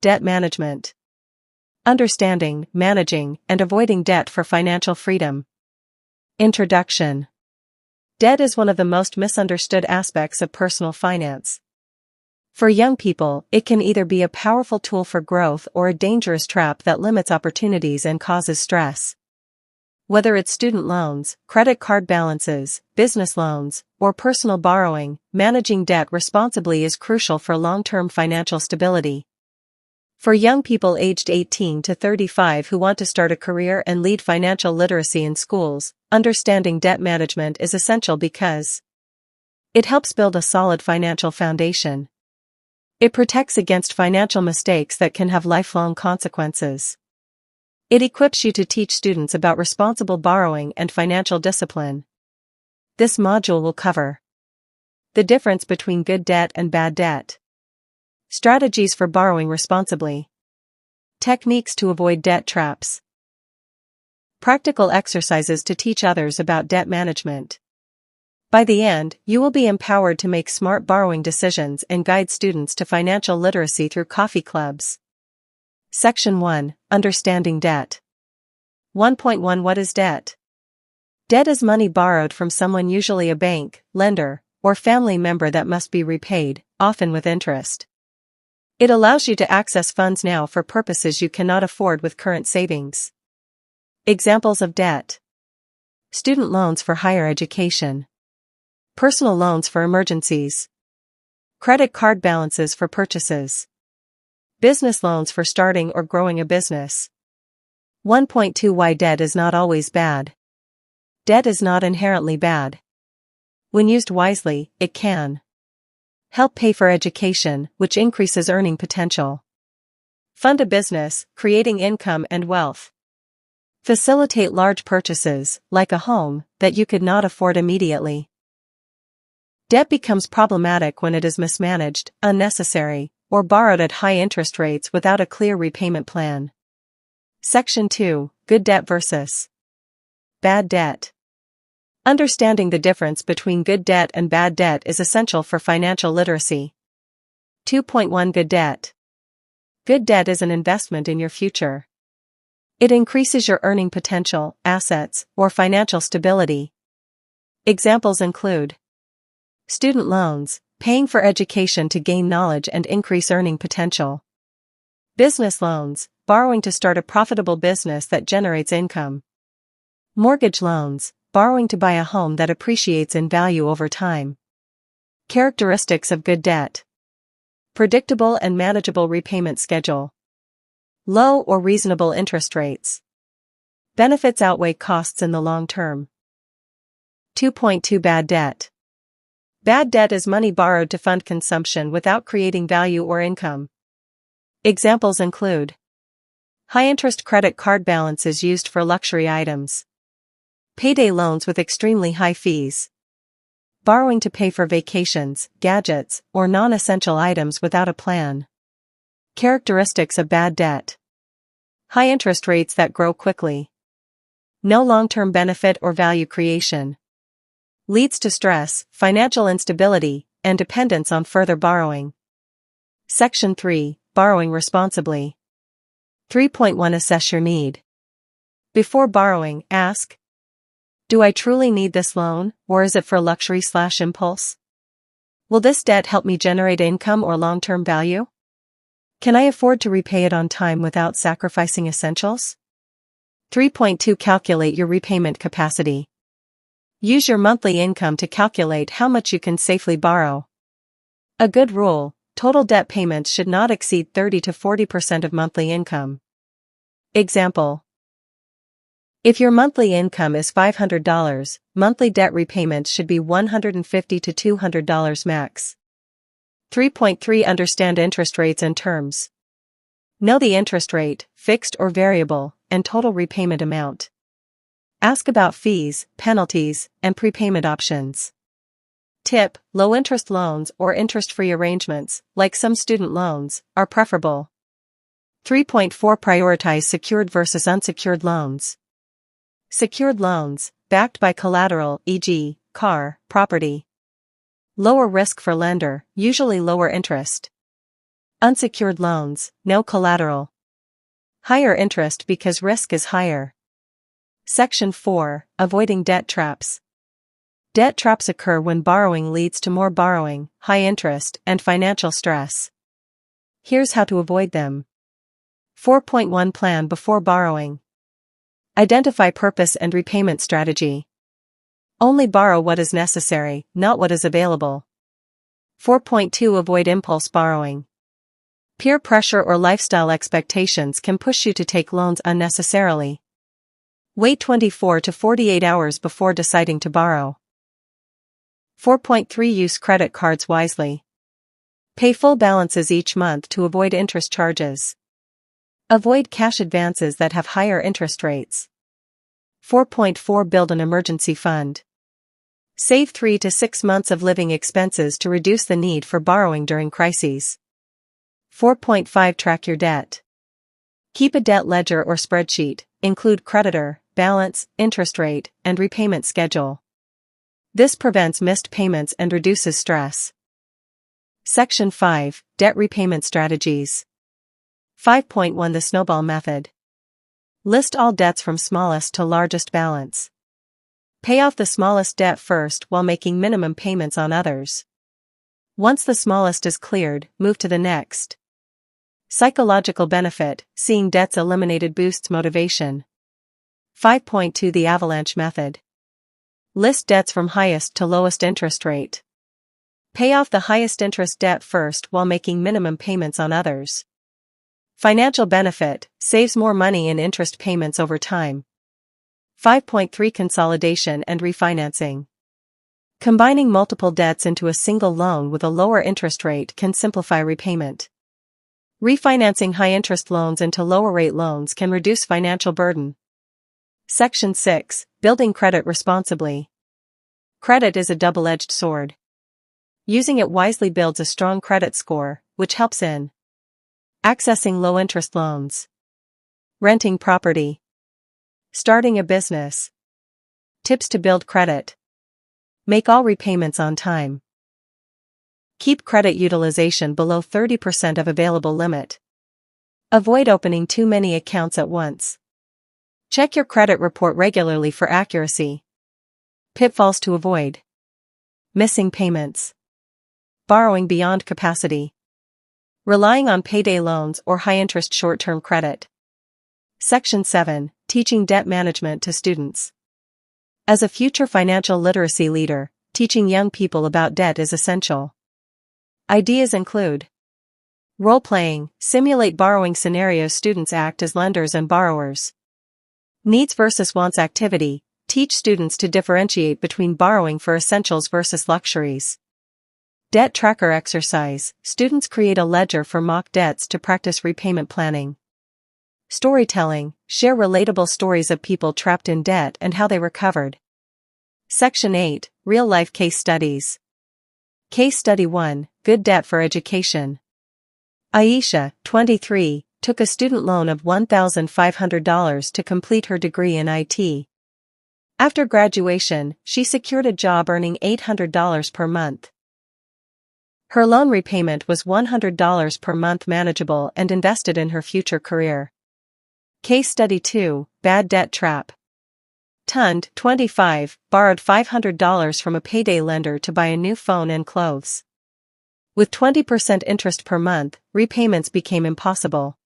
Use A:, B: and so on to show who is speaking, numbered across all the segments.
A: debt management. Understanding, managing, and avoiding debt for financial freedom. Introduction. Debt is one of the most misunderstood aspects of personal finance. For young people, it can either be a powerful tool for growth or a dangerous trap that limits opportunities and causes stress. Whether it's student loans, credit card balances, business loans, or personal borrowing, managing debt responsibly is crucial for long-term financial stability. For young people aged 18 to 35 who want to start a career and lead financial literacy in schools, understanding debt management is essential because it helps build a solid financial foundation. It protects against financial mistakes that can have lifelong consequences. It equips you to teach students about responsible borrowing and financial discipline. This module will cover the difference between good debt and bad debt, strategies for borrowing responsibly, techniques to avoid debt traps, practical exercises to teach others about debt management. By the end, you will be empowered to make smart borrowing decisions and guide students to financial literacy through coffee clubs. Section 1. Understanding debt. 1.1 What is debt? Debt is money borrowed from someone, usually a bank, lender, or family member, that must be repaid, often with interest. It allows you to access funds now for purposes you cannot afford with current savings. Examples of debt: student loans for higher education, personal loans for emergencies, credit card balances for purchases, business loans for starting or growing a business. 1.2 Why debt is not always bad. Debt is not inherently bad. When used wisely, it can help pay for education, which increases earning potential, fund a business, creating income and wealth, facilitate large purchases, like a home, that you could not afford immediately. Debt becomes problematic when it is mismanaged, unnecessary, or borrowed at high interest rates without a clear repayment plan. Section 2. Good debt versus bad debt. Understanding the difference between good debt and bad debt is essential for financial literacy. 2.1 Good debt. Good debt is an investment in your future. It increases your earning potential, assets, or financial stability. Examples include student loans, paying for education to gain knowledge and increase earning potential, business loans, borrowing to start a profitable business that generates income, mortgage loans, borrowing to buy a home that appreciates in value over time. Characteristics of good debt: predictable and manageable repayment schedule, low or reasonable interest rates, benefits outweigh costs in the long term. 2.2 Bad debt. Bad debt is money borrowed to fund consumption without creating value or income. Examples include high-interest credit card balances used for luxury items, payday loans with extremely high fees, borrowing to pay for vacations, gadgets, or non-essential items without a plan. Characteristics of bad debt: high interest rates that grow quickly, no long-term benefit or value creation, leads to stress, financial instability, and dependence on further borrowing. Section 3. Borrowing responsibly. 3.1 Assess your need. Before borrowing, ask: do I truly need this loan, or is it for luxury/impulse? Will this debt help me generate income or long-term value? Can I afford to repay it on time without sacrificing essentials? 3.2 Calculate your repayment capacity. Use your monthly income to calculate how much you can safely borrow. A good rule: total debt payments should not exceed 30 to 40% of monthly income. Example: if your monthly income is $500, monthly debt repayments should be $150 to $200 max. 3.3 Understand interest rates and terms. Know the interest rate, fixed or variable, and total repayment amount. Ask about fees, penalties, and prepayment options. Tip: low-interest loans or interest-free arrangements, like some student loans, are preferable. 3.4 Prioritize secured versus unsecured loans. Secured loans, backed by collateral, e.g., car, property. Lower risk for lender, usually lower interest. Unsecured loans, no collateral. Higher interest because risk is higher. Section 4. Avoiding debt traps. Debt traps occur when borrowing leads to more borrowing, high interest, and financial stress. Here's how to avoid them. 4.1 Plan before borrowing. Identify purpose and repayment strategy. Only borrow what is necessary, not what is available. 4.2 Avoid impulse borrowing. Peer pressure or lifestyle expectations can push you to take loans unnecessarily. Wait 24 to 48 hours before deciding to borrow. 4.3 Use credit cards wisely. Pay full balances each month to avoid interest charges. Avoid cash advances that have higher interest rates. 4.4 Build an emergency fund. Save 3 to 6 months of living expenses to reduce the need for borrowing during crises. 4.5 Track your debt. Keep a debt ledger or spreadsheet, include creditor, balance, interest rate, and repayment schedule. This prevents missed payments and reduces stress. Section 5. Debt repayment strategies. 5.1 The snowball method. List all debts from smallest to largest balance. Pay off the smallest debt first while making minimum payments on others. Once the smallest is cleared, move to the next. Psychological benefit, seeing debts eliminated boosts motivation. 5.2 The avalanche method. List debts from highest to lowest interest rate. Pay off the highest interest debt first while making minimum payments on others. Financial benefit, saves more money in interest payments over time. 5.3 Consolidation and refinancing. Combining multiple debts into a single loan with a lower interest rate can simplify repayment. Refinancing high-interest loans into lower-rate loans can reduce financial burden. Section 6. Building credit responsibly. Credit is a double-edged sword. Using it wisely builds a strong credit score, which helps in accessing low-interest loans, renting property, starting a business. Tips to build credit. Make all repayments on time. Keep credit utilization below 30% of available limit. Avoid opening too many accounts at once. Check your credit report regularly for accuracy. Pitfalls to avoid. Missing payments. Borrowing beyond capacity. Relying on payday loans or high-interest short-term credit. Section 7. Teaching debt management to students. As a future financial literacy leader, teaching young people about debt is essential. Ideas include role-playing, simulate borrowing scenarios. Students act as lenders and borrowers. Needs versus wants activity, teach students to differentiate between borrowing for essentials versus luxuries. Debt tracker exercise, students create a ledger for mock debts to practice repayment planning. Storytelling, share relatable stories of people trapped in debt and how they recovered. Section 8. Real-life case studies. Case Study 1, Good Debt for Education. Aisha, 23, took a student loan of $1,500 to complete her degree in IT. After graduation, she secured a job earning $800 per month. Her loan repayment was $100 per month, manageable and invested in her future career. Case Study 2, Bad Debt Trap. Tund, 25, borrowed $500 from a payday lender to buy a new phone and clothes. With 20% interest per month, repayments became impossible.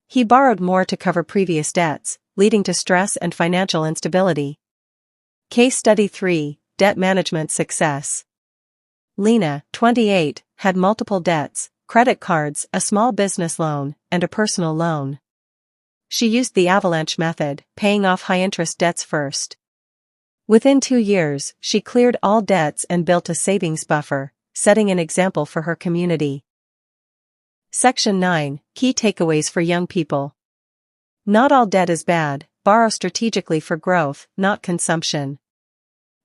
A: He borrowed more to cover previous debts, leading to stress and financial instability. Case Study 3, Debt Management Success. Lena, 28, had multiple debts, credit cards, a small business loan, and a personal loan. She used the avalanche method, paying off high-interest debts first. Within 2 years, she cleared all debts and built a savings buffer, setting an example for her community. Section 9. Key takeaways for young people. Not all debt is bad, borrow strategically for growth, not consumption.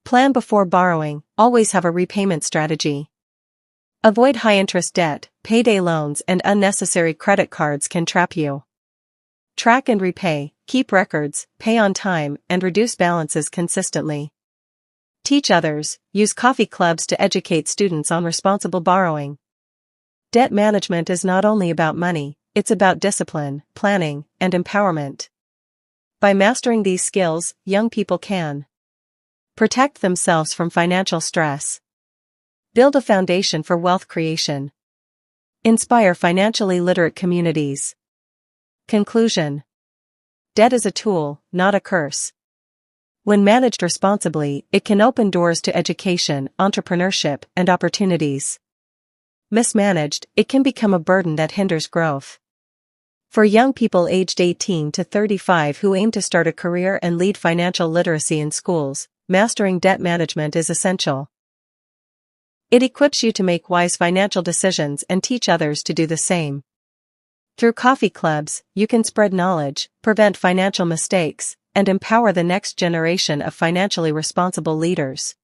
A: Plan before borrowing, always have a repayment strategy. Avoid high-interest debt, payday loans and unnecessary credit cards can trap you. Track and repay, keep records, pay on time, and reduce balances consistently. Teach others, use coffee clubs to educate students on responsible borrowing. Debt management is not only about money, it's about discipline, planning, and empowerment. By mastering these skills, young people can protect themselves from financial stress, build a foundation for wealth creation, inspire financially literate communities. Conclusion: debt is a tool, not a curse. When managed responsibly, it can open doors to education, entrepreneurship, and opportunities. Mismanaged, it can become a burden that hinders growth. For young people aged 18 to 35 who aim to start a career and lead financial literacy in schools, mastering debt management is essential. It equips you to make wise financial decisions and teach others to do the same. Through coffee clubs, you can spread knowledge, prevent financial mistakes, and empower the next generation of financially responsible leaders.